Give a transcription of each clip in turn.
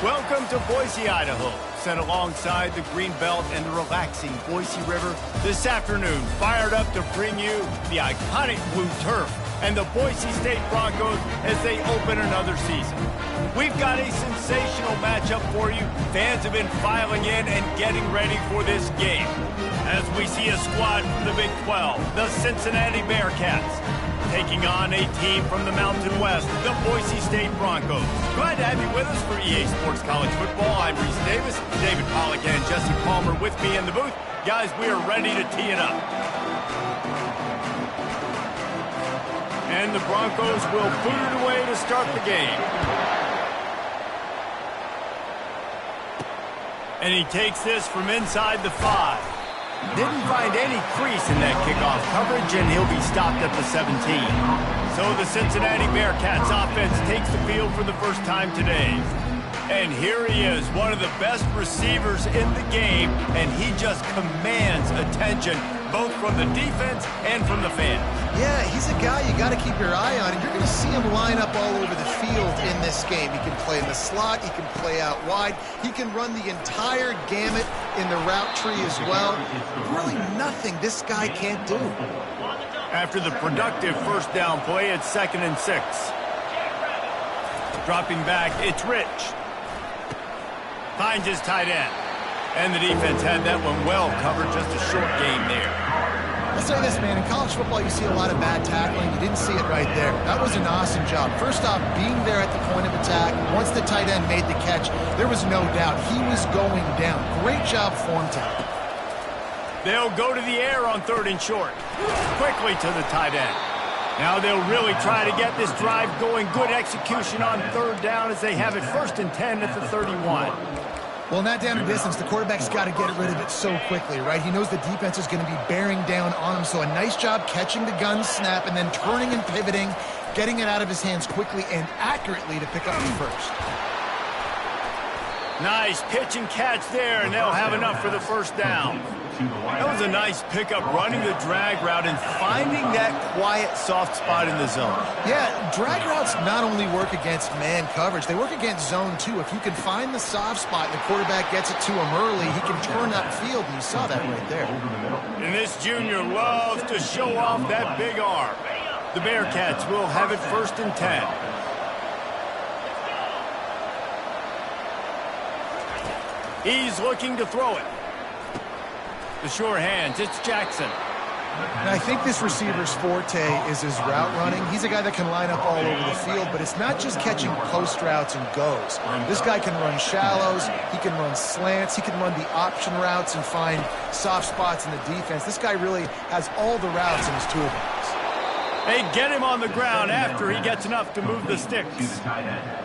Welcome to Boise, Idaho. Set alongside the green belt and the relaxing Boise River this afternoon, fired up to bring you the iconic blue turf and the Boise State Broncos as they open another season. We've got a sensational matchup for you. Fans have been filing in and getting ready for this game. As we see a squad from the Big 12, the Cincinnati Bearcats, taking on a team from the Mountain West, the Boise State Broncos. Glad to have you with us for EA Sports College Football. I'm Reese Davis, David Pollack and Jesse Palmer with me in the booth. Guys, we are ready to tee it up. And the Broncos will boot it away to start the game. And he takes this from inside the 5. Didn't find any crease in that kickoff coverage, and he'll be stopped at the 17. So the Cincinnati Bearcats offense takes the field for the first time today. And here he is, one of the best receivers in the game, and he just commands attention, both from the defense and from the fans. Yeah, he's a guy you got to keep your eye on, and you're going to see him line up all over the field in this game. He can play in the slot, he can play out wide, he can run the entire gamut in the route tree as well. Really nothing this guy can't do. After the productive first down play, it's 2nd and 6. Dropping back, it's Rich. Finds his tight end. And the defense had that one well covered, just a short game there. I'll say this, man, in college football you see a lot of bad tackling. You didn't see it right there. That was an awesome job. First off, being there at the point of attack. Once the tight end made the catch, there was no doubt he was going down. Great job form time. They'll go to the air on 3rd and short. Quickly to the tight end. Now they'll really try to get this drive going. Good execution on 3rd down as they have it 1st and 10 at the 31. Well, in that down and distance, the quarterback's got to get rid of it so quickly, right? He knows the defense is going to be bearing down on him, so a nice job catching the gun snap and then turning and pivoting, getting it out of his hands quickly and accurately to pick up the first. Nice pitch and catch there, and they'll have enough for the 1st down. That was a nice pickup, running the drag route and finding that quiet, soft spot in the zone. Yeah, drag routes not only work against man coverage, they work against zone too. If you can find the soft spot and the quarterback gets it to him early, he can turn upfield, and you saw that right there. And this junior loves to show off that big arm. The Bearcats will have it 1st and 10. He's looking to throw it. The sure hands, it's Jackson. And I think this receiver's forte is his route running. He's a guy that can line up all over the field, but it's not just catching post routes and goes. This guy can run shallows, he can run slants, he can run the option routes and find soft spots in the defense. This guy really has all the routes in his toolbox. They get him on the ground after he gets enough to move the sticks.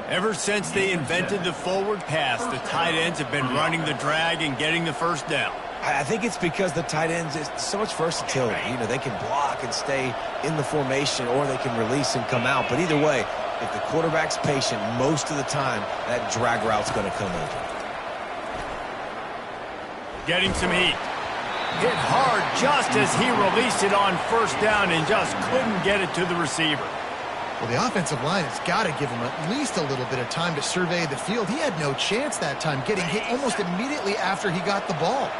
Ever since they invented the forward pass, the tight ends have been running the drag and getting the 1st down. I think it's because the tight ends is so much versatility. You know, they can block and stay in the formation, or they can release and come out. But either way, if the quarterback's patient, most of the time, that drag route's going to come over. Getting some heat. Hit hard just as he released it on 1st down and just couldn't get it to the receiver. Well, the offensive line has got to give him at least a little bit of time to survey the field. He had no chance that time, getting hit almost immediately after he got the ball.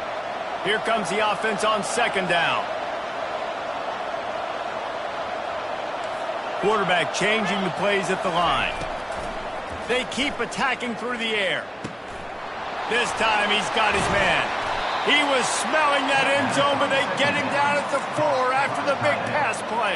Here comes the offense on 2nd down. Quarterback changing the plays at the line. They keep attacking through the air. This time he's got his man. He was smelling that end zone, but they get him down at the 4 after the big pass play.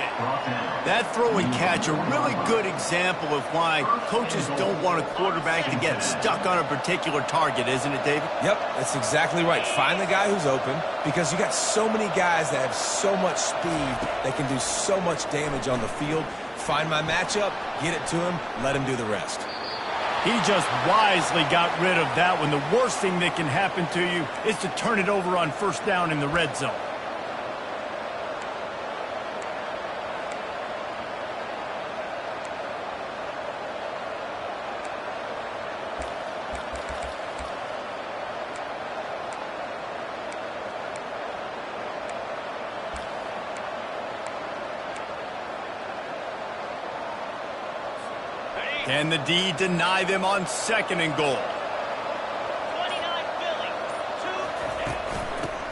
That throw and catch, a really good example of why coaches don't want a quarterback to get stuck on a particular target, isn't it, David? Yep, that's exactly right. Find the guy who's open, because you got so many guys that have so much speed that can do so much damage on the field. Find my matchup, get it to him, let him do the rest. He just wisely got rid of that one. The worst thing that can happen to you is to turn it over on 1st down in the red zone. Can the D deny them on 2nd and goal?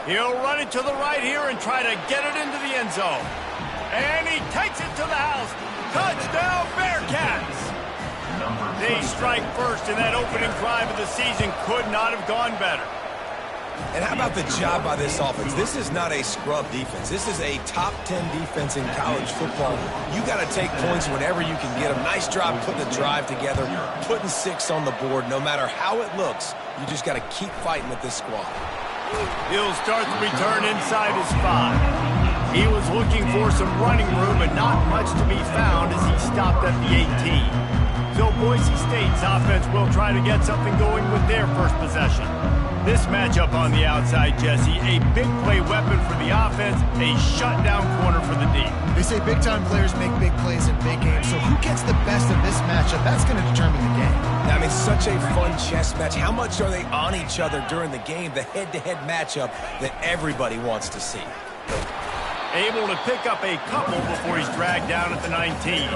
He'll run it to the right here and try to get it into the end zone. And he takes it to the house. Touchdown, Bearcats! They strike first, and that opening drive of the season could not have gone better. And how about the job by this offense? This is not a scrub defense. This is a top 10 defense in college football. You got to take points whenever you can get them. Nice job putting the drive together, putting 6 on the board. No matter how it looks, you just got to keep fighting with this squad. He'll start the return inside his 5. He was looking for some running room, but not much to be found as he stopped at the 18. So Boise State's offense will try to get something going with their first possession. This matchup on the outside, Jesse, a big play weapon for the offense, a shutdown corner for the D. They say big-time players make big plays in big games, so who gets the best of this matchup? That's going to determine the game. I mean, such a fun chess match. How much are they on each other during the game? The head-to-head matchup that everybody wants to see. Able to pick up a couple before he's dragged down at the 19.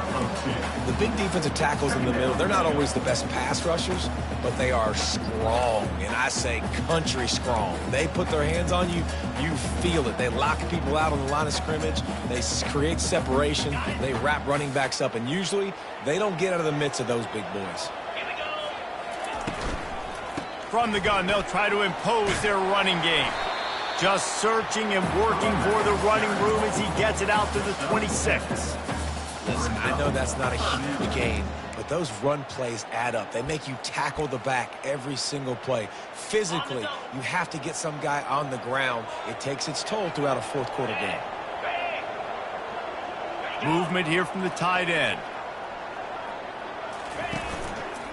The big defensive tackles in the middle, they're not always the best pass rushers, but they are strong, and I say country strong. They put their hands on you, you feel it. They lock people out on the line of scrimmage. They create separation. They wrap running backs up, and usually they don't get out of the midst of those big boys. From the gun, they'll try to impose their running game. Just searching and working for the running room as he gets it out to the 26. Listen, I know that's not a huge gain, but those run plays add up. They make you tackle the back every single play. Physically, you have to get some guy on the ground. It takes its toll throughout a fourth-quarter game. Movement here from the tight end.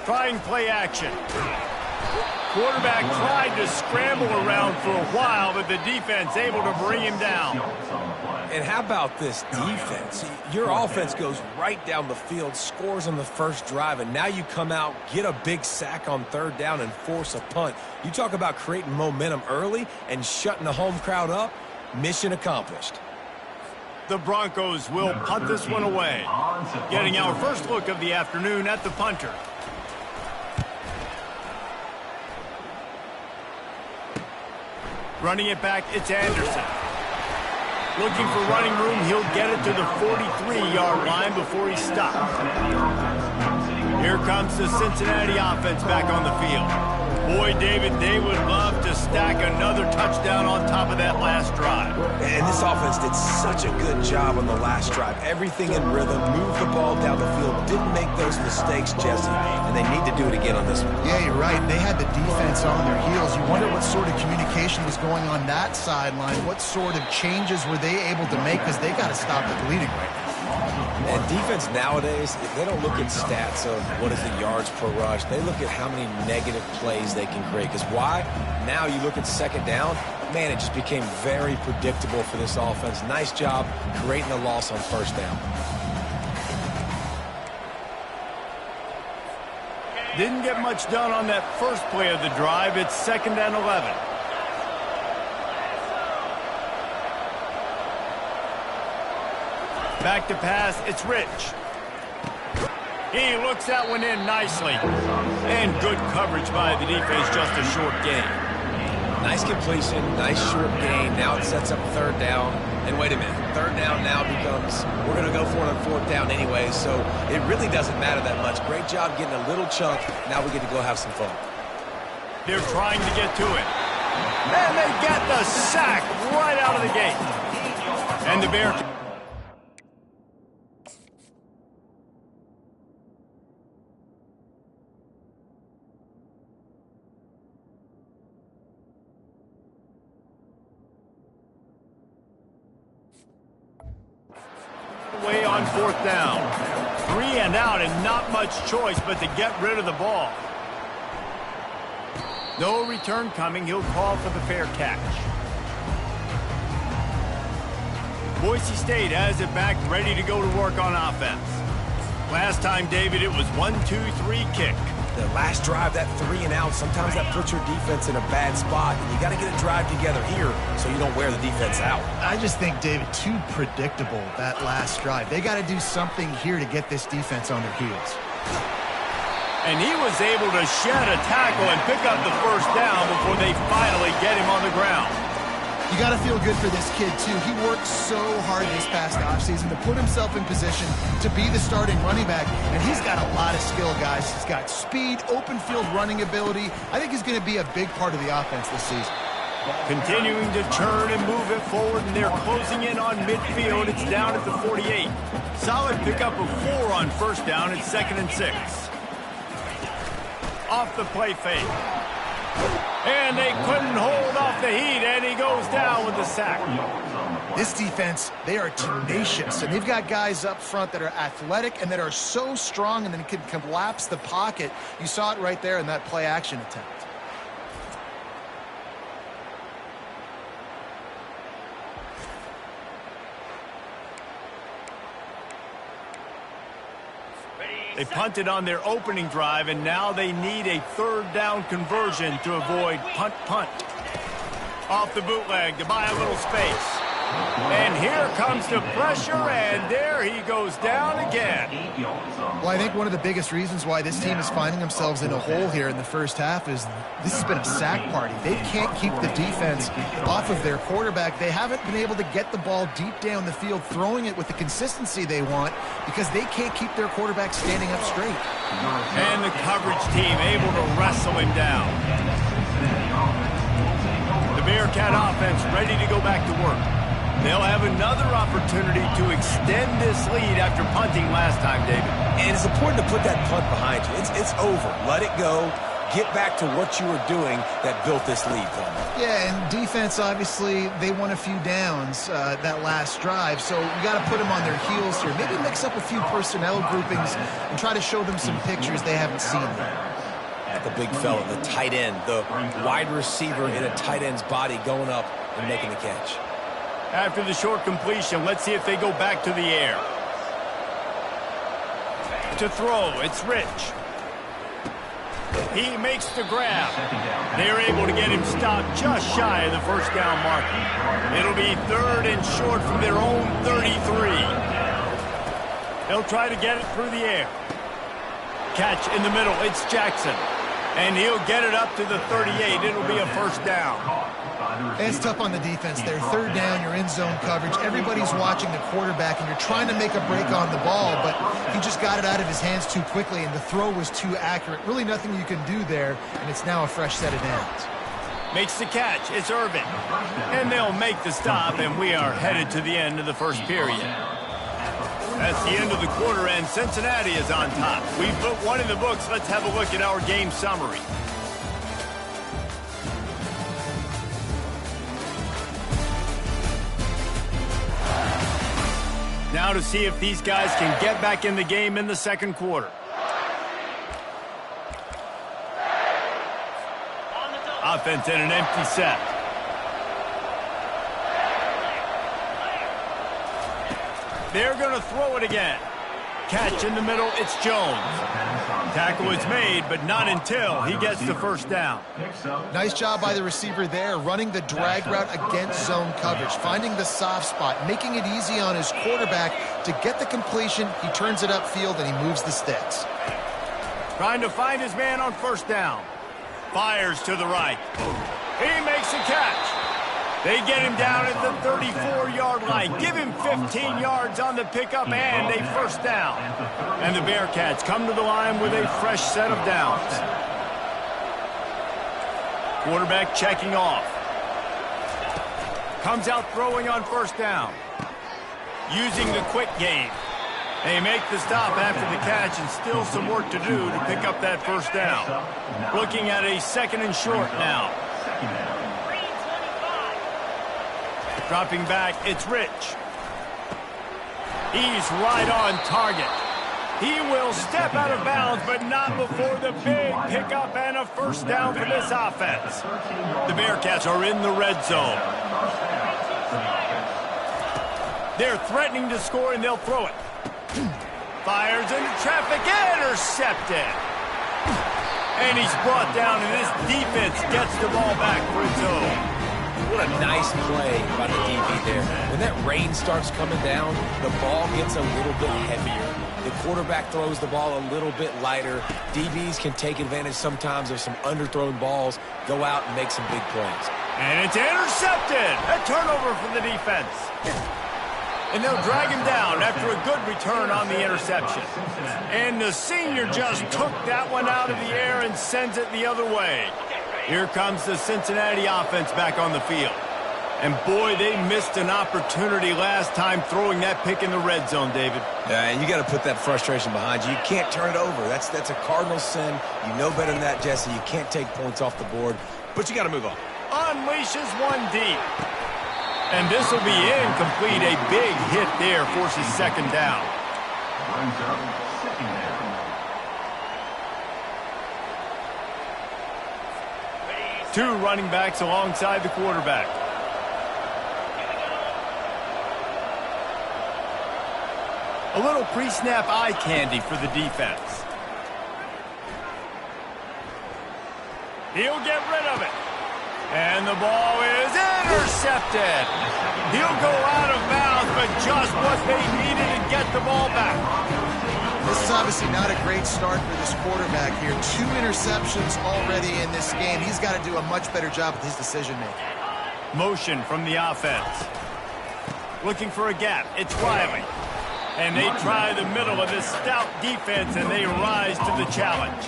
Trying play action. Quarterback tried to scramble around for a while, but the defense able to bring him down. And how about this defense? Your offense goes right down the field, scores on the first drive, and now you come out, get a big sack on third down, and force a punt. You talk about creating momentum early and shutting the home crowd up. Mission accomplished. The Broncos will punt this one away. Getting our first look of the afternoon at the punter. Running it back, it's Anderson. Looking for running room, he'll get it to the 43-yard line before he stops. Here comes the Cincinnati offense back on the field. Boy, David, they would love to stack another touchdown on top of that last drive. And this offense did such a good job on the last drive. Everything in rhythm, moved the ball down the field, didn't make those mistakes, Jesse, and they need to do it again on this one. Yeah, you're right. They had the defense on their heels. You wonder what sort of communication was going on that sideline. What sort of changes were they able to make, because they got to stop the bleeding right now. And defense nowadays, they don't look at stats of what is the yards per rush. They look at how many negative plays they can create. Because why? Now you look at second down, man, it just became very predictable for this offense. Nice job creating a loss on first down. Didn't get much done on that first play of the drive. It's 2nd and 11. Back to pass, it's Rich. He looks that one in nicely. And good coverage by the defense, just a short gain. Nice completion, nice short gain. Now it sets up third down. And wait a minute, third down now becomes, we're going to go for it on fourth down anyway, so it really doesn't matter that much. Great job getting a little chunk. Now we get to go have some fun. They're trying to get to it. And they get the sack right out of the gate. And the Bearcats. Way on fourth down. 3 and out and not much choice but to get rid of the ball. No return coming. He'll call for the fair catch. Boise State has it back, ready to go to work on offense. Last time, David, it was 1-2-3 kick. The last drive, that 3 and out, sometimes that puts your defense in a bad spot. And you got to get a drive together here so you don't wear the defense out. I just think, David, too predictable, that last drive. They got to do something here to get this defense on their heels. And he was able to shed a tackle and pick up the first down before they finally get him on the ground. You got to feel good for this kid, too. He worked so hard this past offseason to put himself in position to be the starting running back, and he's got a lot of skill, guys. He's got speed, open field running ability. I think he's going to be a big part of the offense this season. Continuing to turn and move it forward, and they're closing in on midfield. It's down at the 48. Solid pickup of 4 on first down. It's 2nd and 6. Off the play fake. And they couldn't hold off the heat, and he goes down with the sack. This defense, they are tenacious, and they've got guys up front that are athletic and that are so strong and then can collapse the pocket. You saw it right there in that play-action attempt. They punted on their opening drive, and now they need a 3rd down conversion to avoid punt. Off the bootleg to buy a little space. And here comes the pressure, and there he goes down again. Well, I think one of the biggest reasons why this team is finding themselves in a hole here in the first half is this has been a sack party. They can't keep the defense off of their quarterback. They haven't been able to get the ball deep down the field, throwing it with the consistency they want because they can't keep their quarterback standing up straight. And the coverage team able to wrestle him down. The Bearcat offense ready to go back to work. They'll have another opportunity to extend this lead after punting last time, David. And it's important to put that punt behind you. It's over. Let it go. Get back to what you were doing that built this lead for them. Yeah, and defense, obviously, they won a few downs that last drive, so you got to put them on their heels here. Maybe mix up a few personnel groupings and try to show them some pictures they haven't seen yet. At the big fella, the tight end, the wide receiver in a tight end's body going up and making the catch. After the short completion, let's see if they go back to the air. To throw, it's Rich. He makes the grab. They're able to get him stopped just shy of the 1st down marker. It'll be 3rd and short from their own 33. They'll try to get it through the air. Catch in the middle, it's Jackson. And he'll get it up to the 38. It'll be a 1st down. It's tough on the defense there. 3rd down, you're in zone coverage. Everybody's watching the quarterback, and you're trying to make a break on the ball, but he just got it out of his hands too quickly, and the throw was too accurate. Really nothing you can do there, and it's now a fresh set of downs. Makes the catch. It's Irvin. And they'll make the stop, and we are headed to the end of the 1st period. That's the end of the quarter, and Cincinnati is on top. We've put 1 in the books. Let's have a look at our game summary. Now to see if these guys can get back in the game in the 2nd quarter. Offense in an empty set. They're going to throw it again. Catch in the middle, it's Jones. Tackle is made, but not until he gets the 1st down. Nice job by the receiver there, running the drag route against zone coverage, finding the soft spot, making it easy on his quarterback to get the completion. He turns it upfield, and he moves the sticks. Trying to find his man on 1st down. Fires to the right. He makes a catch. They get him down at the 34-yard line. Give him 15 yards on the pickup and a 1st down. And the Bearcats come to the line with a fresh set of downs. Quarterback checking off. Comes out throwing on 1st down. Using the quick game. They make the stop after the catch, and still some work to do to pick up that 1st down. Looking at a 2nd and short now. Dropping back, it's Rich. He's right on target. He will step out of bounds, but not before the big pickup and a 1st down for this offense. The Bearcats are in the red zone. They're threatening to score, and they'll throw it. Fires into traffic, intercepted. And he's brought down, and this defense gets the ball back for its own. What a nice play by the DB there. When that rain starts coming down, the ball gets a little bit heavier. The quarterback throws the ball a little bit lighter. DBs can take advantage sometimes of some underthrown balls, go out and make some big plays. And it's intercepted. A turnover for the defense. And they'll drag him down after a good return on the interception. And the senior just took that one out of the air and sends it the other way. Here comes the Cincinnati offense back on the field. And boy, they missed an opportunity last time throwing that pick in the red zone, David. Yeah, and you got to put that frustration behind you. You can't turn it over. That's a cardinal sin. You know better than that, Jesse. You can't take points off the board, but you got to move on. Unleashes one deep. And this will be incomplete. A big hit there forces second down. Two running backs alongside the quarterback. A little pre-snap eye candy for the defense. He'll get rid of it. And the ball is intercepted. He'll go out of bounds, but just what they needed to get the ball back. This is obviously not a great start for this quarterback here. 2 interceptions already in this game. He's got to do a much better job with his decision-making. Motion from the offense. Looking for a gap. It's Riley. And they try the middle of this stout defense, and they rise to the challenge.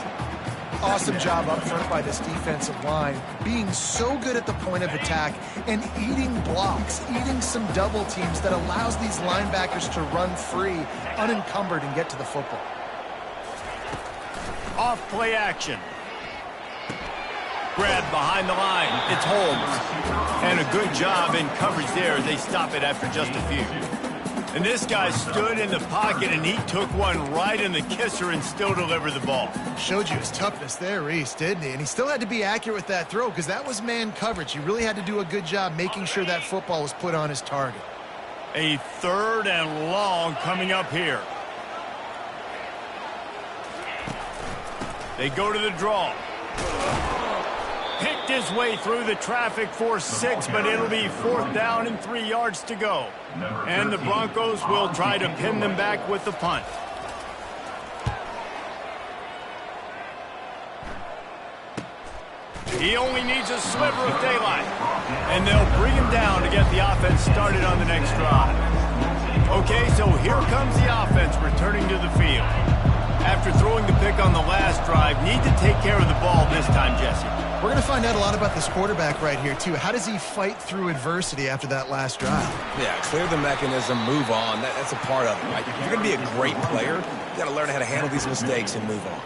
Awesome job up front by this defensive line, being so good at the point of attack and eating blocks, eating some double teams that allows these linebackers to run free, unencumbered, and get to the football. Off play action. Grab behind the line. It's Holmes. And a good job in coverage there as they stop it after just a few. And this guy stood in the pocket, and he took one right in the kisser and still delivered the ball. Showed you his toughness there, Reese, didn't he? And he still had to be accurate with that throw because that was man coverage. He really had to do a good job making sure that football was put on his target. A 3rd and long coming up here. They go to the draw. Picked his way through the traffic for 6, but it'll be 4th down and 3 yards to go. And the Broncos will try to pin them back with the punt. He only needs a sliver of daylight. And they'll bring him down to get the offense started on the next drive. Okay, so here comes the offense returning to the field. After throwing the pick on the last drive, need to take care of the ball this time, Jesse. We're going to find out a lot about this quarterback right here, too. How does he fight through adversity after that last drive? Yeah, clear the mechanism, move on. That's a part of it, right? If you're going to be a great player, you got to learn how to handle these mistakes and move on.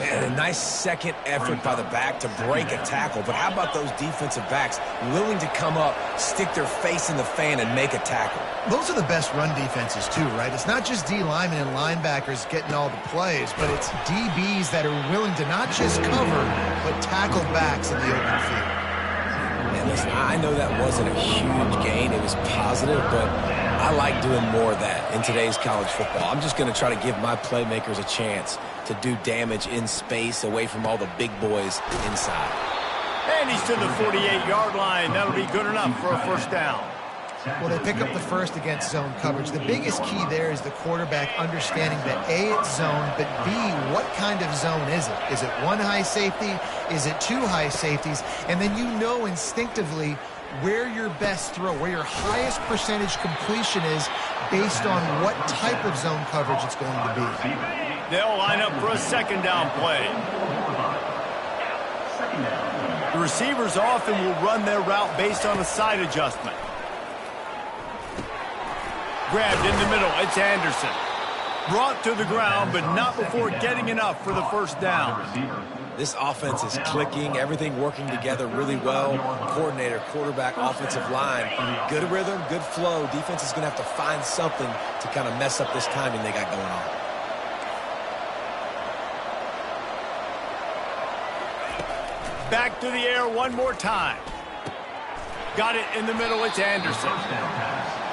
Man, a nice second effort by the back to break a tackle. But how about those defensive backs willing to come up, stick their face in the fan, and make a tackle? Those are the best run defenses, too, right? It's not just D linemen and linebackers getting all the plays, but it's DBs that are willing to not just cover, but tackle backs in the open field. Man, listen, I know that wasn't a huge gain. It was positive, but I like doing more of that in today's college football. I'm just going to try to give my playmakers a chance to do damage in space away from all the big boys inside. And he's to the 48-yard line. That'll be good enough for a 1st down. Well, they pick up the first against zone coverage. The biggest key there is the quarterback understanding that A, it's zone, but B, what kind of zone is it? Is it 1 high safety? Is it 2 high safeties? And then you know instinctively where your best throw, where your highest percentage completion is based on what type of zone coverage it's going to be. They'll line up for a 2nd down play. The receivers often will run their route based on a side adjustment. Grabbed in the middle, it's Anderson. Brought to the ground, but not before getting enough for the 1st down. This offense is clicking, everything working together really well. Coordinator, quarterback, offensive line, good rhythm, good flow. Defense is going to have to find something to kind of mess up this timing they got going on. Back to the air one more time. Got it in the middle, it's Anderson.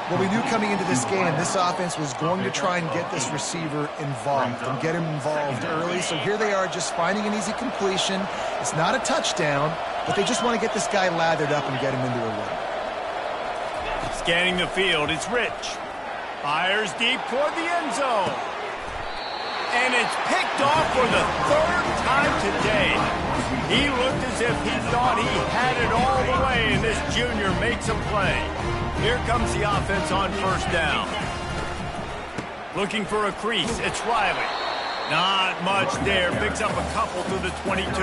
Well, we knew coming into this game, this offense was going to try and get this receiver involved and get him involved early. So here they are just finding an easy completion. It's not a touchdown, but they just want to get this guy lathered up and get him into a run. Scanning the field, it's Rich. Fires deep toward the end zone. and it's picked off for the third time today. He looked as if he thought he had it all the way, and this junior makes a play. Here comes the offense on first down. Looking for a crease, it's Riley. Not much there, picks up a couple to the 22.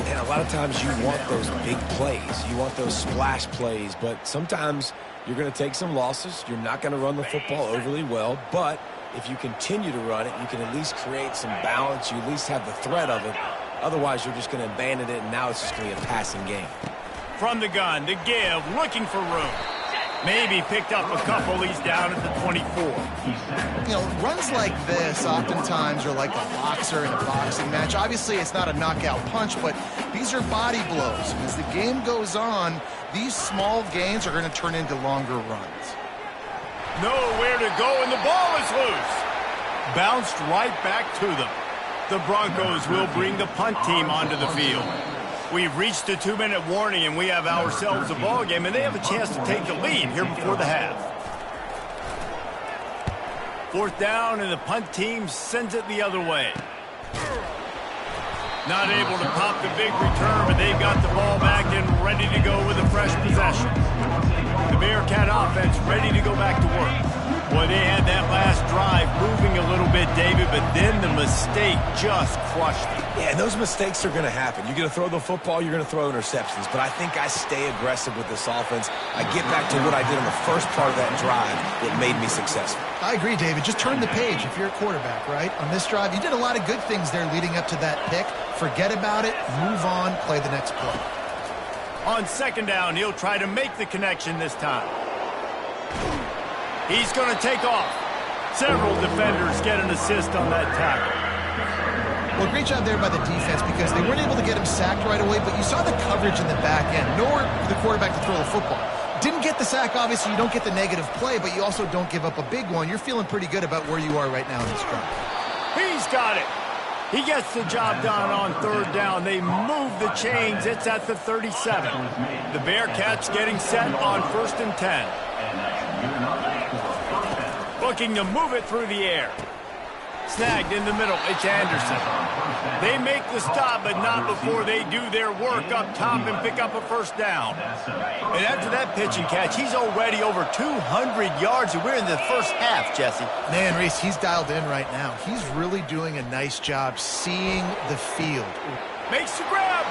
And a lot of times you want those big plays. You want those splash plays, but sometimes you're going to take some losses. You're not going to run the football overly well, but if you continue to run it, you can at least create some balance. You at least have the threat of it. Otherwise, you're just going to abandon it, and now it's just going to be a passing game. From the gun, the give, looking for room. Maybe picked up a couple. He's down at the 24. You know, runs like this oftentimes are like a boxer in a boxing match. Obviously, it's not a knockout punch, but these are body blows. And as the game goes on, these small gains are going to turn into longer runs. Nowhere to go, and the ball is loose. Bounced right back to them. The Broncos will bring the punt team onto the field. We've reached a 2-minute warning, and we have ourselves a ball game, and they have a chance to take the lead here before the half. Fourth down, and the punt team sends it the other way. Not able to pop the big return, but they've got the ball back and ready to go with a fresh possession. The Bearcat offense ready to go back to work. Boy, they had that last drive moving a little bit, David, but then the mistake just crushed them. Yeah, and those mistakes are going to happen. You're going to throw the football, you're going to throw interceptions, but I think I stay aggressive with this offense. I get back to what I did on the first part of that drive that made me successful. I agree, David. Just turn the page if you're a quarterback, right? On this drive, you did a lot of good things there leading up to that pick. Forget about it, move on, play the next play. On second down, he'll try to make the connection this time. He's going to take off. Several defenders get an assist on that tackle. Well, great job there by the defense because they weren't able to get him sacked right away, but you saw the coverage in the back end. Nowhere for the quarterback to throw the football. Didn't get the sack, obviously. You don't get the negative play, but you also don't give up a big one. You're feeling pretty good about where you are right now in this drive. He's got it. He gets the job done on third down. They move the chains. It's at the 37. The Bearcats getting set on 1st and 10. Looking to move it through the air. Snagged in the middle. It's Anderson. They make the stop, but not before they do their work up top and pick up a first down. And after that pitch and catch, he's already over 200 yards, and we're in the first half, Jesse. Man, Reese, he's dialed in right now. He's really doing a nice job seeing the field. Makes the grab,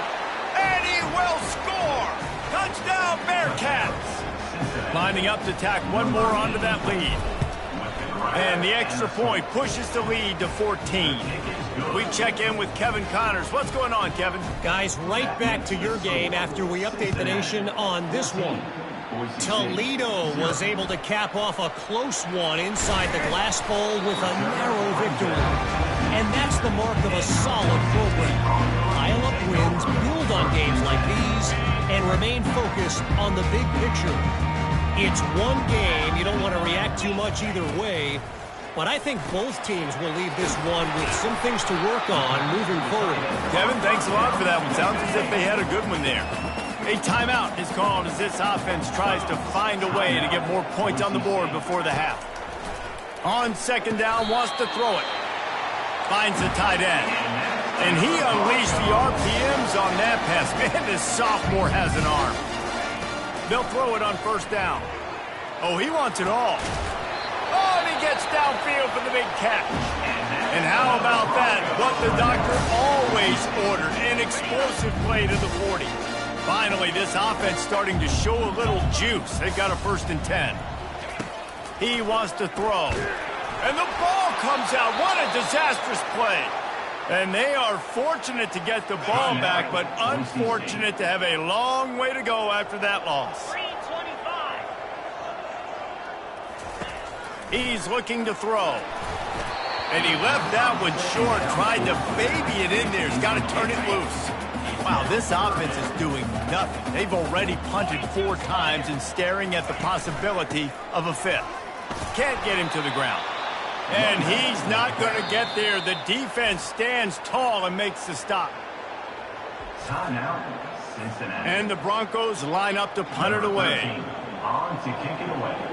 and he will score. Touchdown, Bearcats. Lining up to tack one more onto that lead. And the extra point pushes the lead to 14. We check in with Kevin Connors. What's going on, Kevin? Guys, right back to your game after we update the nation on this one. Toledo was able to cap off a close one inside the glass bowl with a narrow victory. And that's the mark of a solid program. Pile up wins, build on games like these, and remain focused on the big picture. It's one game. You don't want to react too much either way. But I think both teams will leave this one with some things to work on moving forward. Kevin, thanks a lot for that one. Sounds as if they had a good one there. A timeout is called as this offense tries to find a way to get more points on the board before the half. On second down, wants to throw it. Finds the tight end. And he unleashed the RPMs on that pass. Man, this sophomore has an arm. They'll throw it on first down. Oh, he wants it all. Oh, and he gets downfield for the big catch. And how about that? What the doctor always ordered, an explosive play to the 40. Finally, this offense starting to show a little juice. They've got a 1st and 10. He wants to throw. And the ball comes out. What a disastrous play. And they are fortunate to get the ball back, but unfortunate to have a long way to go after that loss. He's looking to throw. And he left that one short, tried to baby it in there. He's got to turn it loose. Wow, this offense is doing nothing. They've already punted 4 times and staring at the possibility of a 5th. Can't get him to the ground. And he's not going to get there. The defense stands tall and makes the stop. Timeout, Cincinnati. And the Broncos line up to punt it away. On to kick it away.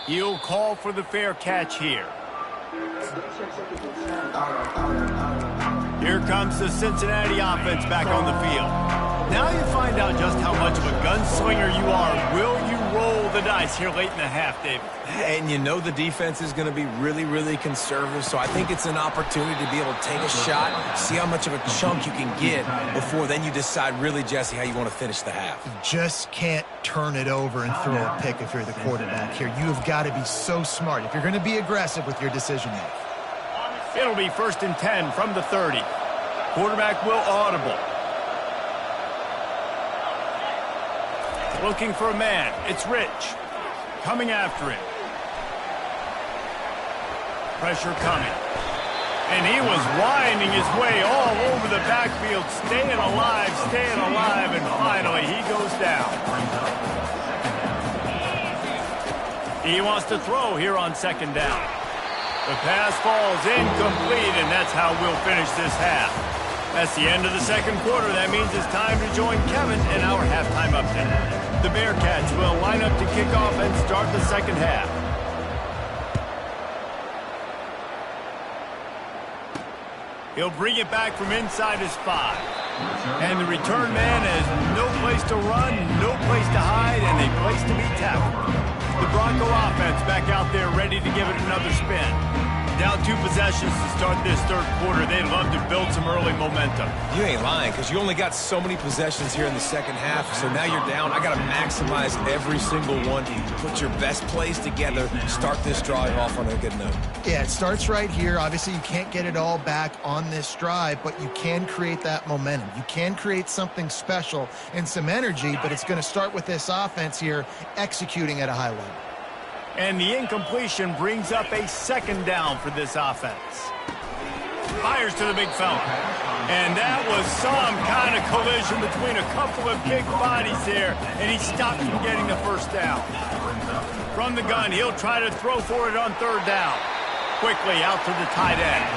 He'll call for the fair catch here. Here comes the Cincinnati offense back on the field. Now you find out just how much of a gunslinger you are. Will you roll the dice here late in the half, David? And you know the defense is going to be really, really conservative, so I think it's an opportunity to be able to take a shot, see how much of a chunk you can get before then you decide really, Jesse, how you want to finish the half. You just can't turn it over and throw a pick if you're the quarterback here. You have got to be so smart if you're going to be aggressive with your decision-making. It'll be 1st and 10 from the 30. Quarterback will audible. Looking for a man. It's Rich. Coming after him. Pressure coming. And he was winding his way all over the backfield, staying alive, and finally he goes down. He wants to throw here on 2nd down. The pass falls incomplete, and that's how we'll finish this half. That's the end of the 2nd quarter. That means it's time to join Kevin in our halftime update. The Bearcats will line up to kick off and start the 2nd half. He'll bring it back from inside his 5. And the return man has no place to run, no place to hide, and a place to be tackled. The Bronco offense back out there ready to give it another spin. Down 2 possessions to start this 3rd quarter. They'd love to build some early momentum. You ain't lying, because you only got so many possessions here in the 2nd half, so now you're down. I got to maximize every single one. Put your best plays together. Start this drive off on a good note. Yeah, it starts right here. Obviously, you can't get it all back on this drive, but you can create that momentum. You can create something special and some energy, but it's going to start with this offense here executing at a high level. And the incompletion brings up a 2nd down for this offense. Fires to the big fella. And that was some kind of collision between a couple of big bodies there, and he stopped from getting the 1st down. From the gun, he'll try to throw for it on 3rd down. Quickly out to the tight end.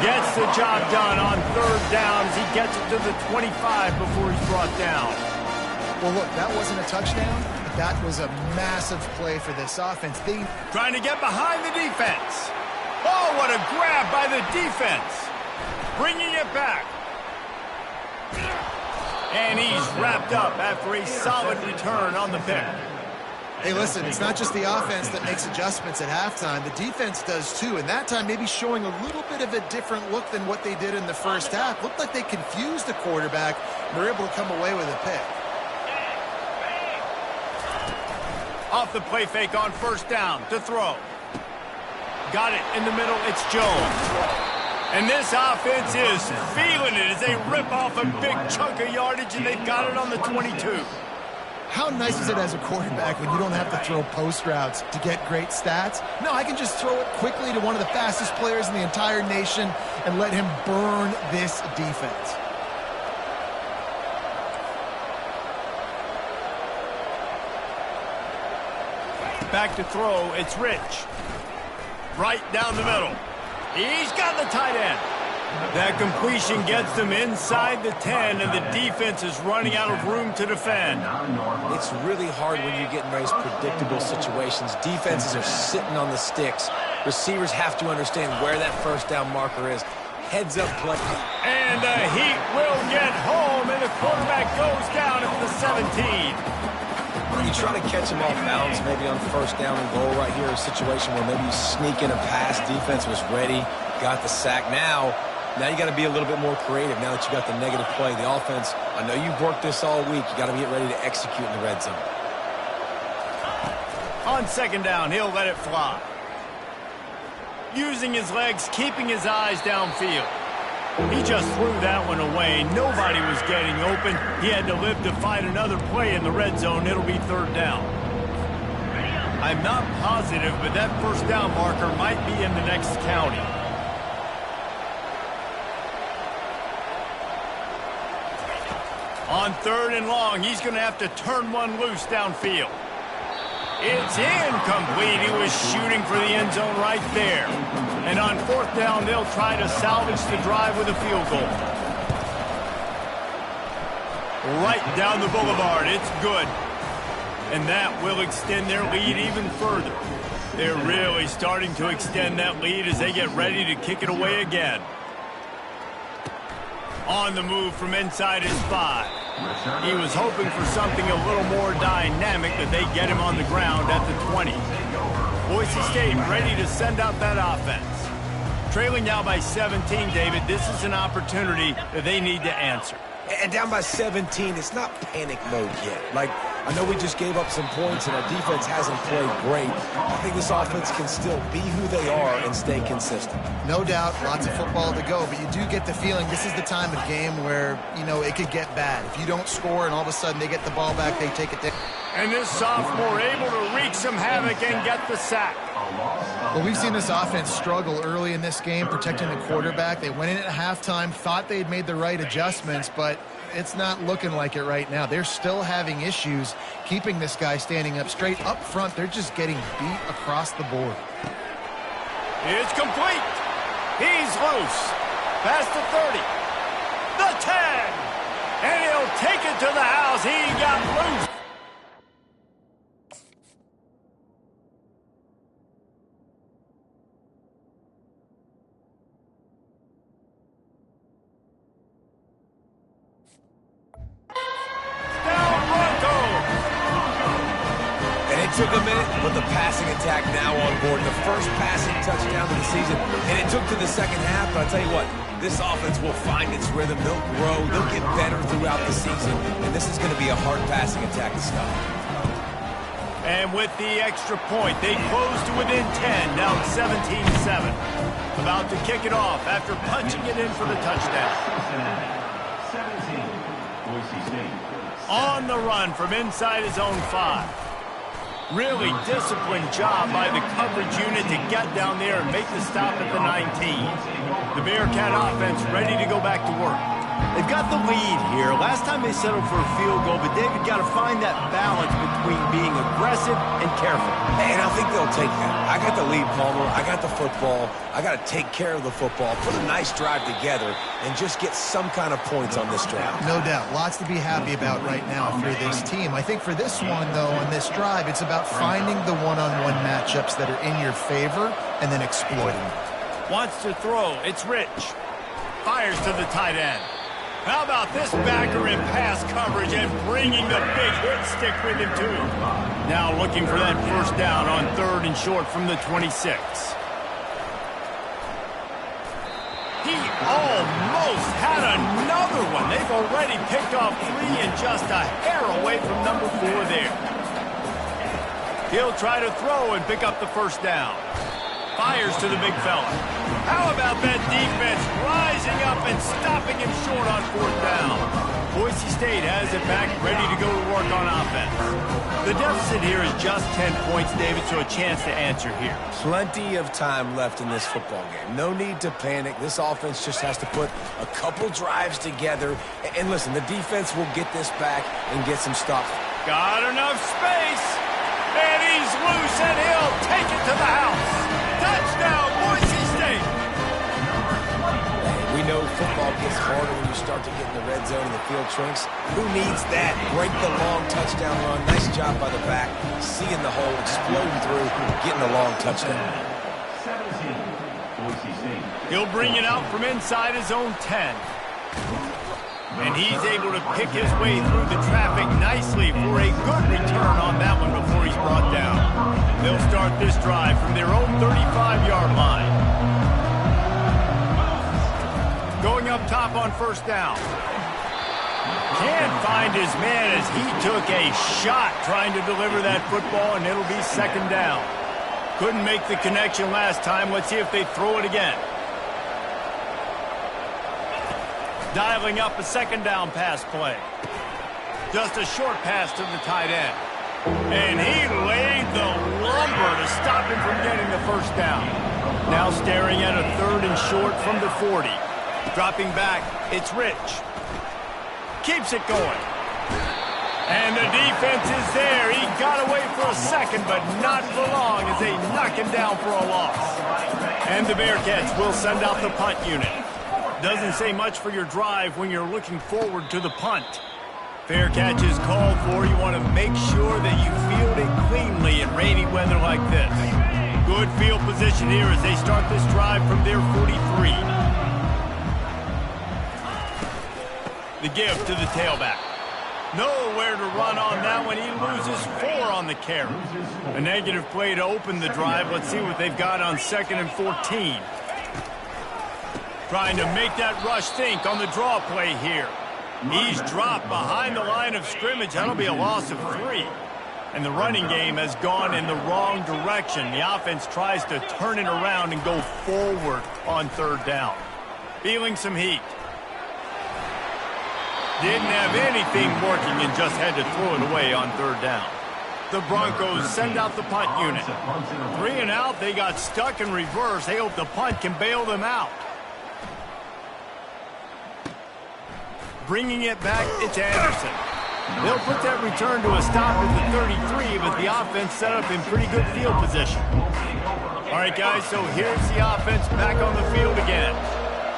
Gets the job done on 3rd down as he gets it to the 25 before he's brought down. Well, look, that wasn't a touchdown. That was a massive play for this offense. Trying to get behind the defense. Oh, what a grab by the defense. Bringing it back. And he's wrapped up after a solid return on the pick. Hey, listen, it's not just the offense that makes adjustments at halftime. The defense does too, and that time maybe showing a little bit of a different look than what they did in the 1st half. Looked like they confused the quarterback and were able to come away with a pick. Off the play fake on 1st down to throw. Got it in the middle. It's Jones. And this offense is feeling it as they rip off a big chunk of yardage, and they've got it on the 22. How nice is it as a quarterback when you don't have to throw post routes to get great stats? No, I can just throw it quickly to one of the fastest players in the entire nation and let him burn this defense. Back to throw, it's Rich. Right down the middle. He's got the tight end. That completion gets them inside the 10, and the defense is running out of room to defend. It's really hard when you get in those predictable situations. Defenses are sitting on the sticks. Receivers have to understand where that 1st down marker is. Heads up play. And the Heat will get home, and the quarterback goes down at the 17. You try to catch him off balance, maybe on 1st down and goal right here, a situation where maybe you sneak in a pass, defense was ready, got the sack. Now you got to be a little bit more creative now that you got the negative play. The offense, I know you've worked this all week. You got to get ready to execute in the red zone. On 2nd down, he'll let it fly. Using his legs, keeping his eyes downfield. He just threw that one away. Nobody was getting open. He had to live to fight another play in the red zone. It'll be 3rd down. I'm not positive, but that 1st down marker might be in the next county. On 3rd and long, he's going to have to turn one loose downfield. It's incomplete. He was shooting for the end zone right there. And on 4th down, they'll try to salvage the drive with a field goal. Right down the boulevard. It's good. And that will extend their lead even further. They're really starting to extend that lead as they get ready to kick it away again. On the move from inside his 5. He was hoping for something a little more dynamic, that they get him on the ground at the 20. Boise State ready to send out that offense. Trailing now by 17, David, this is an opportunity that they need to answer. And down by 17, it's not panic mode yet. Like, I know we just gave up some points and our defense hasn't played great. I think this offense can still be who they are and stay consistent. No doubt, lots of football to go, but you do get the feeling this is the time of game where, you know, it could get bad. If you don't score and all of a sudden they get the ball back, they take it down. And this sophomore able to wreak some havoc and get the sack. Well, we've seen this offense struggle early in this game, protecting the quarterback. They went in at halftime, thought they'd made the right adjustments, but it's not looking like it right now. They're still having issues keeping this guy standing up straight. Up front, they're just getting beat across the board. It's complete. He's loose. Past the 30. The 10. And he'll take it to the house. He got loose. Took a minute, but the passing attack now on board. The first passing touchdown of the season, and it took to the second half, but I'll tell you what, this offense will find its rhythm. They'll grow. They'll get better throughout the season, and this is going to be a hard passing attack to stop. And with the extra point, they close to within 10, down 17-7. About to kick it off after punching it in for the touchdown. Cincinnati, 17, Boise State. On the run from inside his own 5. Really disciplined job by the coverage unit to get down there and make the stop at the 19. The Bearcat offense ready to go back to work. They've got the lead here. Last time they settled for a field goal, but David got to find that balance between being aggressive and careful. And I think they'll take that. I got the lead, Palmer. I got the football. I got to take care of the football, put a nice drive together, and just get some kind of points on this drive. No doubt. Lots to be happy about right now for this team. I think for this one, though, on this drive, it's about finding the one-on-one matchups that are in your favor and then exploiting them. Wants to throw. It's Rich. Fires to the tight end. How about this backer in pass coverage and bringing the big hit stick with him, too. Now looking for that first down on 3rd and short from the 26. He almost had another one. They've already picked off 3 and just a hair away from number 4 there. He'll try to throw and pick up the first down. Fires to the big fella. How about that defense rising up and stopping him short on 4th down? Boise State has it back, ready to go to work on offense. The deficit here is just 10 points, David, so a chance to answer here. Plenty of time left in this football game. No need to panic. This offense just has to put a couple drives together. And listen, the defense will get this back and get some stops. Got enough space. And he's loose, and he'll take it to the house. Touchdown, Boise State. We know football gets harder when you start to get in the red zone and the field shrinks. Who needs that? Break the long touchdown run. Nice job by the back. Seeing the hole, exploding through, getting the long touchdown. 17, Boise State. He'll bring it out from inside his own 10. And he's able to pick his way through the traffic nicely for a good return on that one before he's brought down. They'll start this drive from their own 35-yard line. Going up top on 1st down. Can't find his man as he took a shot trying to deliver that football, and it'll be 2nd down. Couldn't make the connection last time. Let's see if they throw it again. Dialing up a 2nd down pass play. Just a short pass to the tight end. And he laid the lumber to stop him from getting the 1st down. Now staring at a 3rd and short from the 40. Dropping back, it's Rich. Keeps it going. And the defense is there. He got away for a second, but not for long as they knock him down for a loss. And the Bearcats will send out the punt unit. Doesn't say much for your drive when you're looking forward to the punt. Fair catch is called for. You want to make sure that you field it cleanly in rainy weather like this. Good field position here as they start this drive from their 43. The give to the tailback. Nowhere to run on that one. He loses 4 on the carry. A negative play to open the drive. Let's see what they've got on 2nd and 14. Trying to make that rush think on the draw play here. He's dropped behind the line of scrimmage. That'll be a loss of 3. And the running game has gone in the wrong direction. The offense tries to turn it around and go forward on 3rd down. Feeling some heat. Didn't have anything working and just had to throw it away on 3rd down. The Broncos send out the punt unit. 3 and out, they got stuck in reverse. They hope the punt can bail them out. Bringing it back, it's Anderson. They'll put that return to a stop at the 33, but the offense set up in pretty good field position. All right, guys, so here's the offense back on the field again.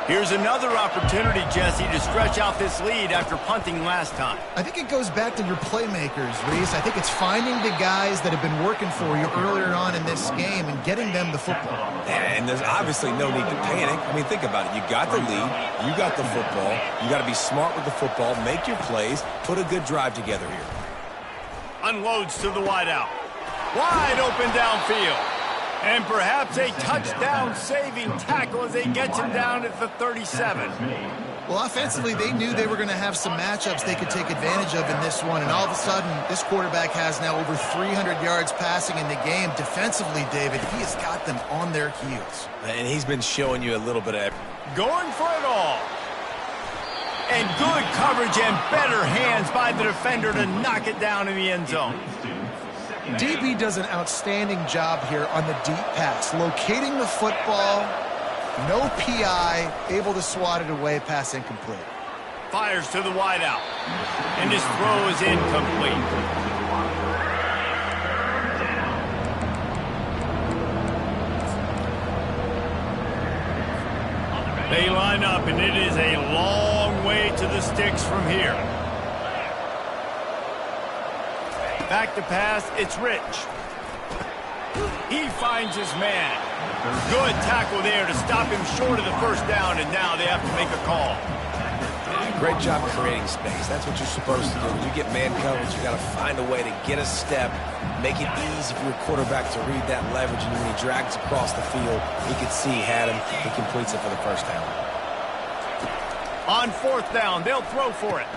Here's another opportunity, Jesse, to stretch out this lead after punting last time. I think it goes back to your playmakers, Reese. I think it's finding the guys that have been working for you earlier on in this game and getting them the football. And there's obviously no need to panic. I mean, think about it. You got the lead. You got the football. You got to be smart with the football, make your plays, put a good drive together here. Unloads to the wideout. Wide open downfield. And perhaps a touchdown-saving tackle as they get him down at the 37. Well, offensively, they knew they were going to have some matchups they could take advantage of in this one. And all of a sudden, this quarterback has now over 300 yards passing in the game. Defensively, David, he has got them on their heels. And he's been showing you a little bit of... Going for it all. And good coverage and better hands by the defender to knock it down in the end zone. DB does an outstanding job here on the deep pass, locating the football, no PI, able to swat it away, pass incomplete. Fires to the wideout, and his throw is incomplete. They line up, and it is a long way to the sticks from here. Back to pass, it's Rich. He finds his man. Good tackle there to stop him short of the 1st down, and now they have to make a call. Great job of creating space. That's what you're supposed to do. When you get man coverage, you got to find a way to get a step, make it easy for your quarterback to read that leverage, and when he drags across the field, he can see he had him. He completes it for the 1st down. On 4th down, they'll throw for it.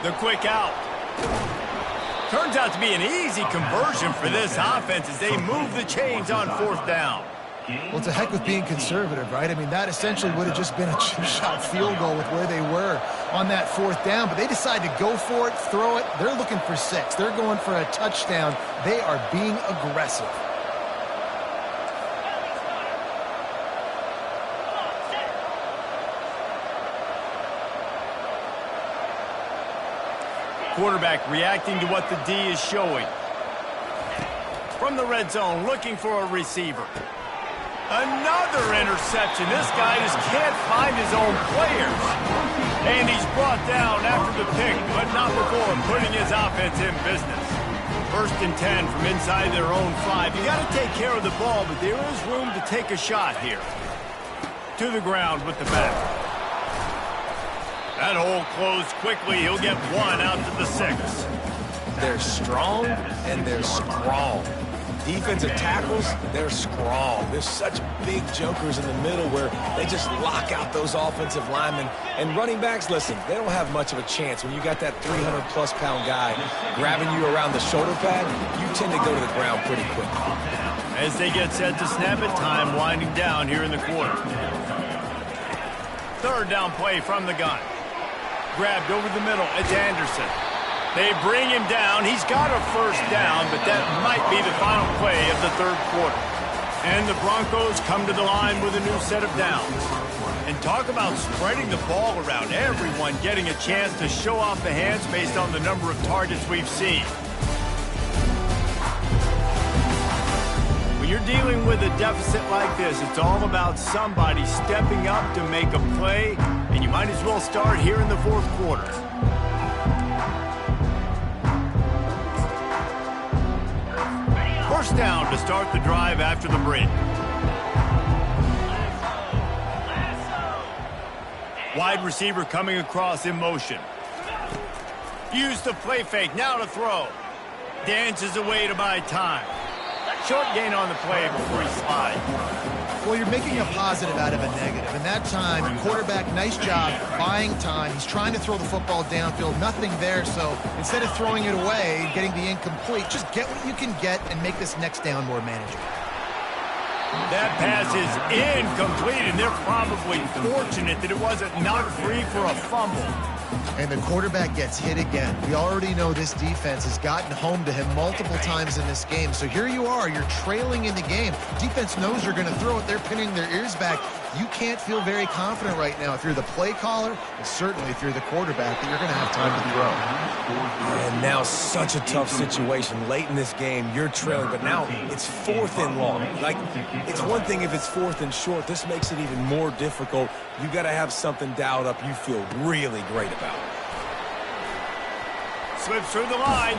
The quick out. Turns out to be an easy conversion for this offense as they move the chains on 4th down. Well, it's a heck with being conservative, right? I mean, that essentially would have just been a 2-shot field goal with where they were on that 4th down, but they decide to go for it, throw it. They're looking for 6. They're going for a touchdown. They are being aggressive. Quarterback reacting to what the D is showing. From the red zone, looking for a receiver. Another interception. This guy just can't find his own players. And he's brought down after the pick, but not before putting his offense in business. 1st and 10 from inside their own 5. You got to take care of the ball, but there is room to take a shot here. To the ground with the back. That hole closed quickly. He'll get 1 out to the 6. They're strong and they're strong. Defensive tackles, they're strong. There's such big jokers in the middle where they just lock out those offensive linemen. And running backs, listen, they don't have much of a chance. When you got that 300-plus pound guy grabbing you around the shoulder pad, you tend to go to the ground pretty quickly. As they get set to snap it, time winding down here in the quarter. 3rd down play from the gun. Grabbed over the middle. It's Anderson. They bring him down. He's got a 1st down, but that might be the final play of the 3rd quarter. And the Broncos come to the line with a new set of downs. And talk about spreading the ball around. Everyone getting a chance to show off the hands based on the number of targets we've seen. When you're dealing with a deficit like this, it's all about somebody stepping up to make a play, and you might as well start here in the 4th quarter. first down to start the drive after the break. Wide receiver coming across in motion. Use the play fake, now to throw. Dances away to buy time. Short gain on the play before he slides. Well, you're making a positive out of a negative. And that time, quarterback, nice job buying time. He's trying to throw the football downfield. Nothing there, so instead of throwing it away, getting the incomplete, just get what you can get and make this next down more manageable. That pass is incomplete, and they're probably fortunate that it wasn't knocked free for a fumble. And the quarterback gets hit again. We already know this defense has gotten home to him multiple times in this game. So here you are, you're trailing in the game. Defense knows you're going to throw it. They're pinning their ears back. You can't feel very confident right now if you're the play caller, and certainly if you're the quarterback, that you're going to have time to throw. And now such a tough situation. Late in this game, you're trailing, but now it's 4th and long. Like, it's one thing if it's 4th and short. This makes it even more difficult. You got to have something dialed up you feel really great about. Slips through the line.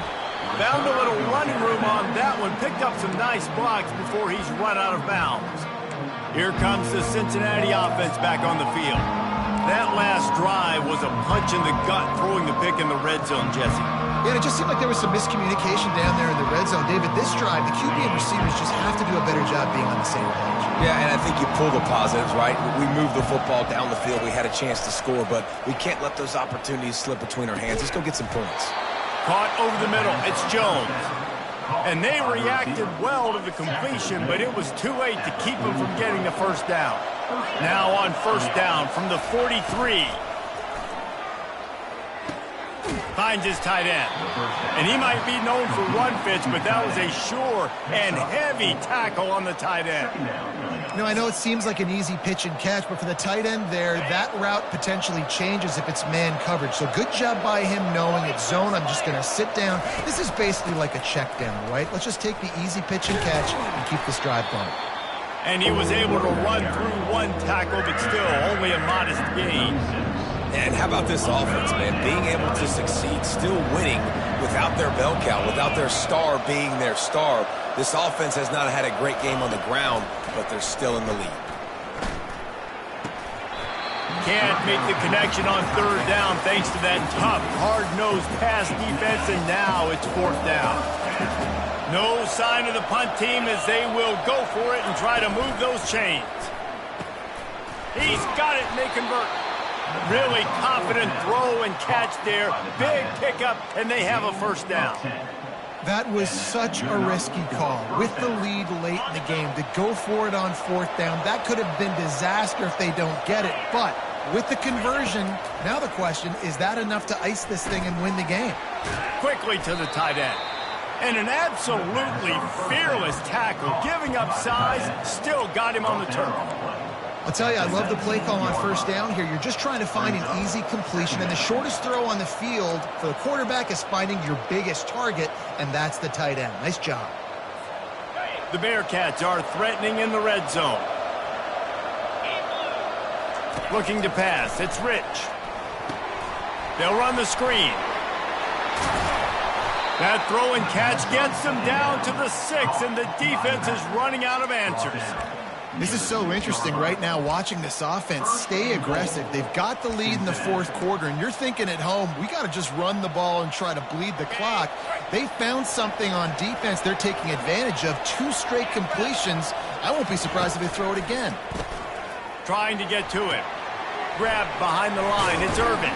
Found a little running room on that one. Picked up some nice blocks before he's run out of bounds. Here comes the Cincinnati offense back on the field. That last drive was a punch in the gut, throwing the pick in the red zone, Jesse. Yeah, it just seemed like there was some miscommunication down there in the red zone. David, this drive, the QB and receivers just have to do a better job being on the same page. Yeah, and I think you pull the positives, right? We moved the football down the field. We had a chance to score, but we can't let those opportunities slip between our hands. Let's go get some points. Caught over the middle. It's Jones. And they reacted well to the completion, but it was too late to keep them from getting the first down. Now on first down from the 43. Finds his tight end. And he might be known for run fits, but that was a sure and heavy tackle on the tight end. You know, I know it seems like an easy pitch and catch, but for the tight end there, that route potentially changes if it's man coverage. So good job by him knowing it's zone. I'm just going to sit down. This is basically like a check down, right? Let's just take the easy pitch and catch and keep this drive going. And he was able to run through one tackle, but still only a modest gain. And how about this offense, man? Being able to succeed, still winning without their bell cow, without their star being their star. This offense has not had a great game on the ground, but they're still in the lead. Can't make the connection on third down thanks to that tough, hard-nosed pass defense, and now it's 4th down. No sign of the punt team as they will go for it and try to move those chains. He's got it, and they convert. Really confident throw and catch there. Big pickup, and they have a first down. That was such a risky call. With the lead late in the game, to go for it on 4th down, that could have been disaster if they don't get it. But with the conversion, now the question, is that enough to ice this thing and win the game? Quickly to the tight end. And an absolutely fearless tackle. Giving up size, still got him on the turf. I'll tell you, I love the play call on first down here. You're just trying to find an easy completion, and the shortest throw on the field for the quarterback is finding your biggest target, and that's the tight end. Nice job. The Bearcats are threatening in the red zone. Looking to pass. It's Rich. They'll run the screen. That throw and catch gets them down to the 6, and the defense is running out of answers. This is so interesting right now, watching this offense stay aggressive. They've got the lead in the 4th quarter, and you're thinking at home, we got to just run the ball and try to bleed the clock. They found something on defense they're taking advantage of. 2 straight completions. I won't be surprised if they throw it again. Trying to get to it. Grabbed behind the line. It's Irvin.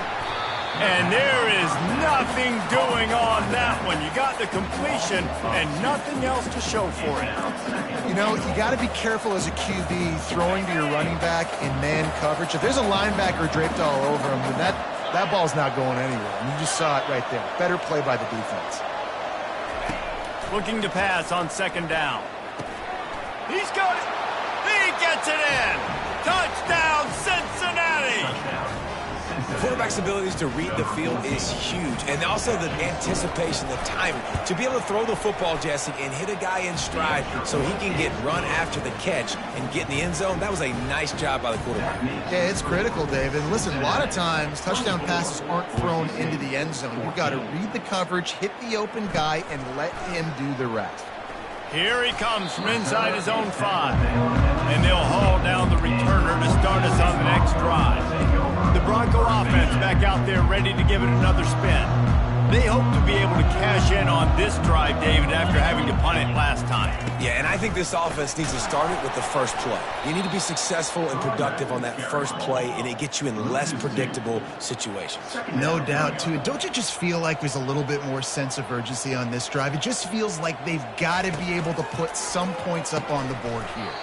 And there is nothing doing on that one. You got the completion and nothing else to show for it. You know, you got to be careful as a QB throwing to your running back in man coverage. If there's a linebacker draped all over him, then that ball's not going anywhere. And you just saw it right there. Better play by the defense. Looking to pass on 2nd down. He's got it. He gets it in. Touchdown, Cincinnati. The quarterback's abilities to read the field is huge, and also the anticipation, the timing. To be able to throw the football, Jesse, and hit a guy in stride so he can get run after the catch and get in the end zone, that was a nice job by the quarterback. Yeah, it's critical, David. Listen, a lot of times touchdown passes aren't thrown into the end zone. You've got to read the coverage, hit the open guy, and let him do the rest. Here he comes from inside his own 5. And they'll haul down the returner to start us on the next drive. The Bronco offense back out there ready to give it another spin. They hope to be able to cash in on this drive, David, after having to punt it last time. Yeah, and I think this offense needs to start it with the first play. You need to be successful and productive on that first play, and it gets you in less predictable situations. No doubt, too. Don't you just feel like there's a little bit more sense of urgency on this drive? It just feels like they've got to be able to put some points up on the board here.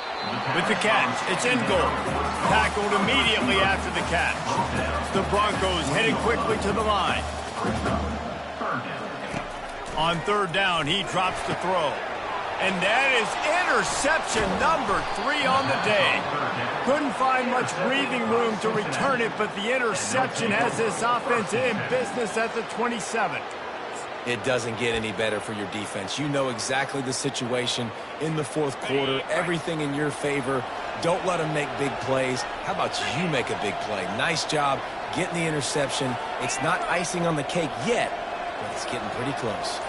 With the catch, it's in goal. Tackled immediately after the catch. The Broncos headed quickly to the line. On third down, he drops the throw. And that is interception number 3 on the day. Couldn't find much breathing room to return it, but the interception has this offense in business at the 27. It doesn't get any better for your defense. You know exactly the situation in the fourth quarter, everything in your favor. Don't let them make big plays. How about you make a big play? Nice job getting the interception. It's not icing on the cake yet, but it's getting pretty close.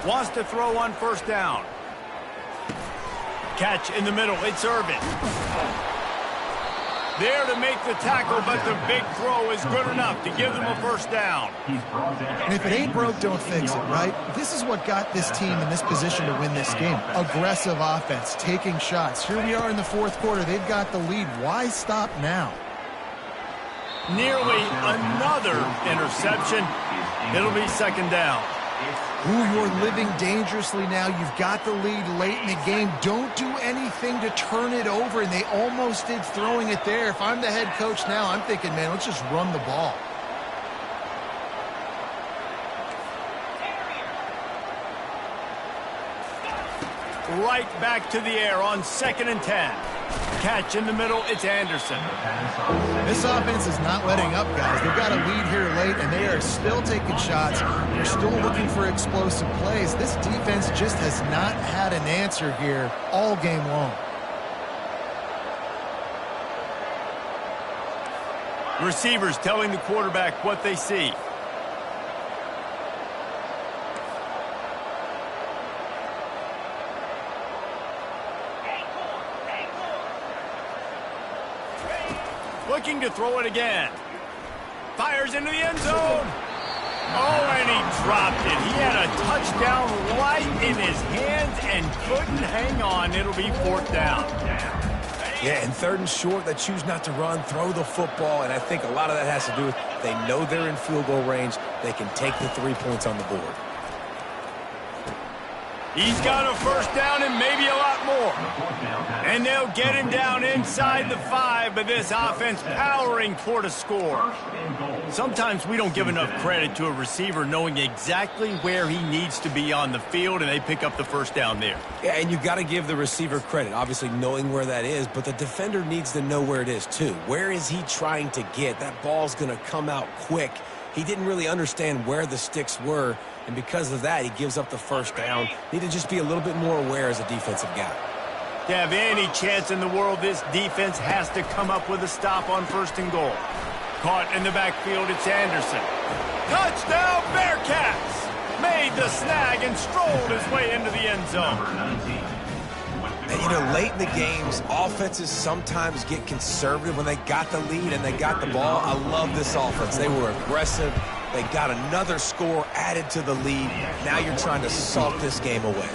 Wants to throw on first down. Catch in the middle. It's Irvin. There to make the tackle, but the big throw is good enough to give them a first down. And if it ain't broke, don't fix it, right? This is what got this team in this position to win this game. Aggressive offense, taking shots. Here we are in the fourth quarter. They've got the lead. Why stop now? Nearly another interception. It'll be second down. Ooh, you're living dangerously now. You've got the lead late in the game. Don't do anything to turn it over, and they almost did throwing it there. If I'm the head coach now, I'm thinking, man, let's just run the ball. Right back to the air on 2nd and 10. Catch in the middle, it's Anderson. This offense is not letting up, guys. They've got a lead here late, and they are still taking shots. They're still looking for explosive plays. This defense just has not had an answer here all game long. Receivers telling the quarterback what they see. Looking to throw it again. Fires into the end zone. Oh, and he dropped it. He had a touchdown right in his hands and couldn't hang on. It'll be 4th down. Yeah, and 3rd and short, they choose not to run, throw the football, and I think a lot of that has to do with they know they're in field goal range. They can take the 3 points on the board. He's got a first down and maybe a lot more. And they'll get him down inside the 5, but this offense powering toward a score. Sometimes we don't give enough credit to a receiver knowing exactly where he needs to be on the field, and they pick up the first down there. Yeah, and you've got to give the receiver credit, obviously knowing where that is, but the defender needs to know where it is too. Where is he trying to get? That ball's going to come out quick. He didn't really understand where the sticks were, and because of that, he gives up the first down. Need to just be a little bit more aware as a defensive guy. To have any chance in the world, this defense has to come up with a stop on 1st and goal. Caught in the backfield, it's Anderson. Touchdown, Bearcats! Made the snag and strolled his way into the end zone. And, you know, late in the games, offenses sometimes get conservative when they got the lead and they got the ball. I love this offense. They were aggressive. They got another score added to the lead. Now you're trying to salt this game away.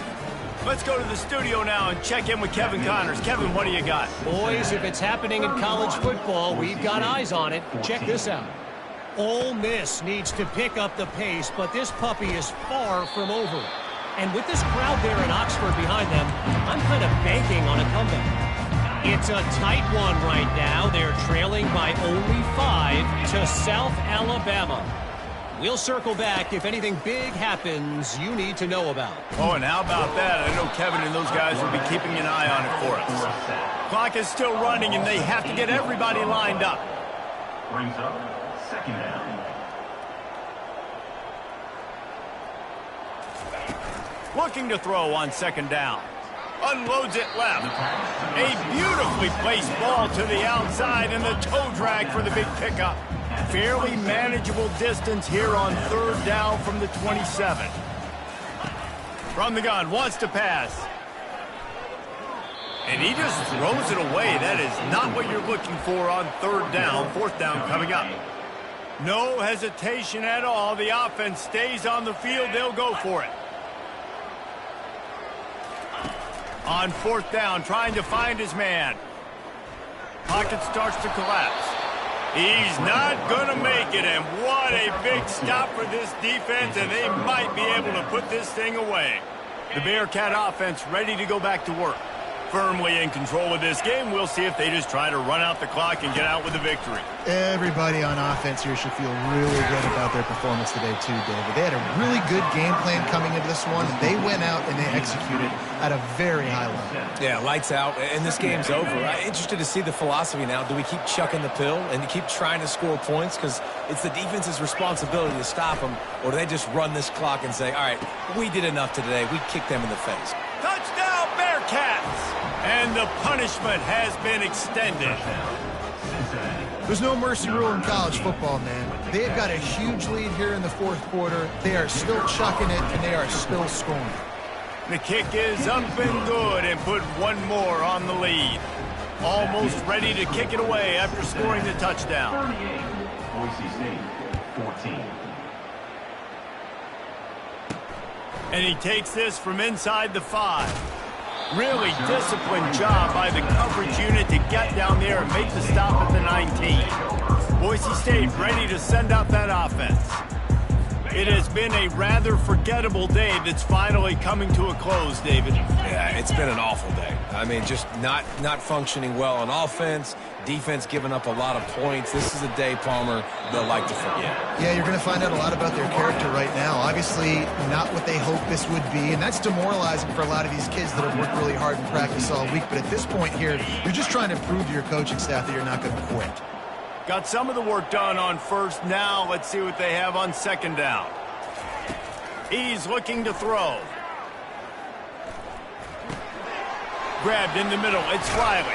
Let's go to the studio now and check in with Kevin Connors. Kevin, what do you got? Boys, if it's happening in college football, we've got eyes on it. Check this out. Ole Miss needs to pick up the pace, but this puppy is far from over. And with this crowd there in Oxford behind them, I'm kind of banking on a comeback. It's a tight one right now. They're trailing by only 5 to South Alabama. We'll circle back if anything big happens you need to know about. Oh, and how about that? I know Kevin and those guys will be keeping an eye on it for us. Clock is still running, and they have to get everybody lined up. Brings up 2nd down. Looking to throw on 2nd down. Unloads it left. A beautifully placed ball to the outside, and the toe drag for the big pickup. Fairly manageable distance here on 3rd down from the 27. From the gun, wants to pass. And he just throws it away. That is not what you're looking for on third down. Fourth down coming up. No hesitation at all. The offense stays on the field. They'll go for it. On fourth down, trying to find his man. Pocket starts to collapse. He's not going to make it, and what a big stop for this defense, and they might be able to put this thing away. The Bearcat offense ready to go back to work. Firmly in control of this game. We'll see if they just try to run out the clock and get out with a victory. Everybody on offense here should feel really good about their performance today too, David. They had a really good game plan coming into this one. They went out and they executed at a very high level. Yeah, lights out, and this game's over. I'm interested to see the philosophy now. Do we keep chucking the pill and keep trying to score points because it's the defense's responsibility to stop them, or do they just run this clock and say, all right, we did enough today. We kicked them in the face. Touchdown, Bearcats! And the punishment has been extended. There's no mercy rule in college football, man. They've got a huge lead here in the fourth quarter. They are still chucking it, and they are still scoring. The kick is up and good and put one more on the lead. Almost ready to kick it away after scoring the touchdown. 38, Boise State, 14. And he takes this from inside the 5. Really disciplined job by the coverage unit to get down there and make the stop at the 19. Boise State ready to send out that offense. It has been a rather forgettable day that's finally coming to a close, David. Yeah, it's been an awful day. I mean, just not functioning well on offense, defense giving up a lot of points. This is a day, Palmer, they'll like to forget. Yeah, you're going to find out a lot about their character right now. Obviously, not what they hoped this would be, and that's demoralizing for a lot of these kids that have worked really hard in practice all week. But at this point here, you're just trying to prove to your coaching staff that you're not going to quit. Got some of the work done on first. Now let's see what they have on second down. He's looking to throw. Grabbed in the middle. It's Riley.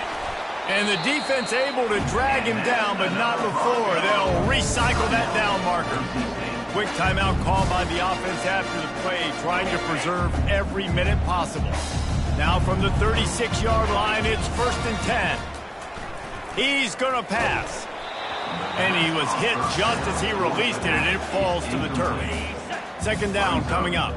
And the defense able to drag him down, but not before. They'll recycle that down marker. Quick timeout call by the offense after the play, trying to preserve every minute possible. Now from the 36-yard line, it's 1st and 10. He's going to pass. And he was hit just as he released it, and it falls to the turf. Second down coming up.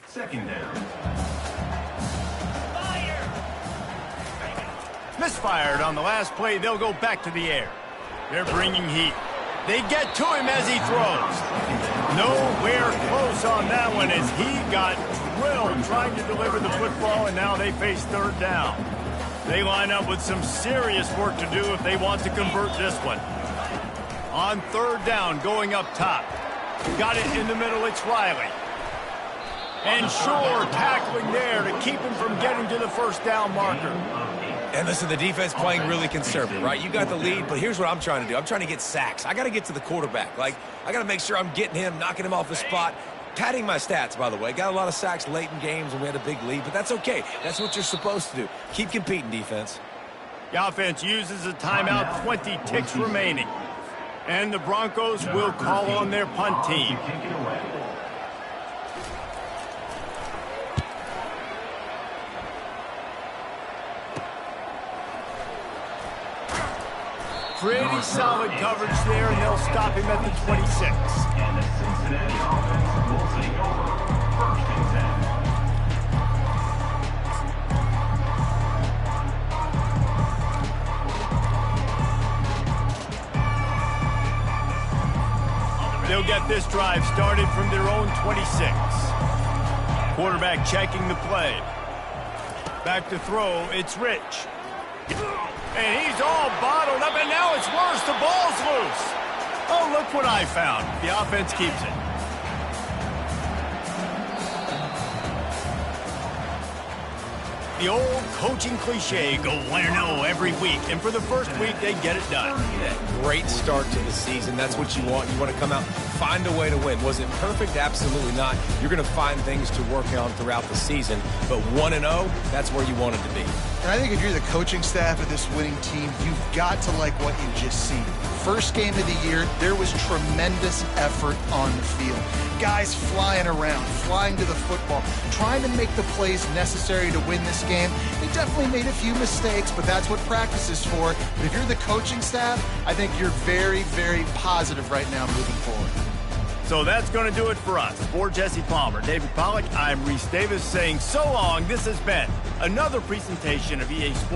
Second down. Misfired on the last play. They'll go back to the air. They're bringing heat. They get to him as he throws. Nowhere close on that one as he got drilled trying to deliver the football, and now they face third down. They line up with some serious work to do if they want to convert this one. On third down, going up top. Got it in the middle, it's Riley. And Shore tackling there to keep him from getting to the first down marker. And listen, the defense playing really conservative, right? You got the lead, but here's what I'm trying to do. I'm trying to get sacks. I got to get to the quarterback. Like, I got to make sure I'm getting him, knocking him off his spot. Padding my stats, by the way. Got a lot of sacks late in games when we had a big lead, but that's okay. That's what you're supposed to do. Keep competing, defense. The offense uses a timeout, 20 ticks remaining. And the Broncos will call on their punt team. Pretty solid coverage there, and they'll stop him at the 26. And the Cincinnati offense will take over. 1st and 10. They'll get this drive started from their own 26. Quarterback checking the play. Back to throw, it's Rich. And he's all bottled up, and now it's worse. The ball's loose. Oh, look what I found. The offense keeps it. The old coaching cliche, go win or no every week. And for the first week, they get it done. Great start to the season. That's what you want. You want to come out, find a way to win. Was it perfect? Absolutely not. You're going to find things to work on throughout the season. But 1-0, that's where you want it to be. And I think if you're the coaching staff of this winning team, you've got to like what you've just seen. First game of the year, there was tremendous effort on the field. Guys flying around, flying to the football, trying to make the plays necessary to win this game. They definitely made a few mistakes, but that's what practice is for. But if you're the coaching staff, I think you're very, very positive right now moving forward. So that's going to do it for us. For Jesse Palmer, David Pollack, I'm Reese Davis saying so long. This has been another presentation of EA Sports.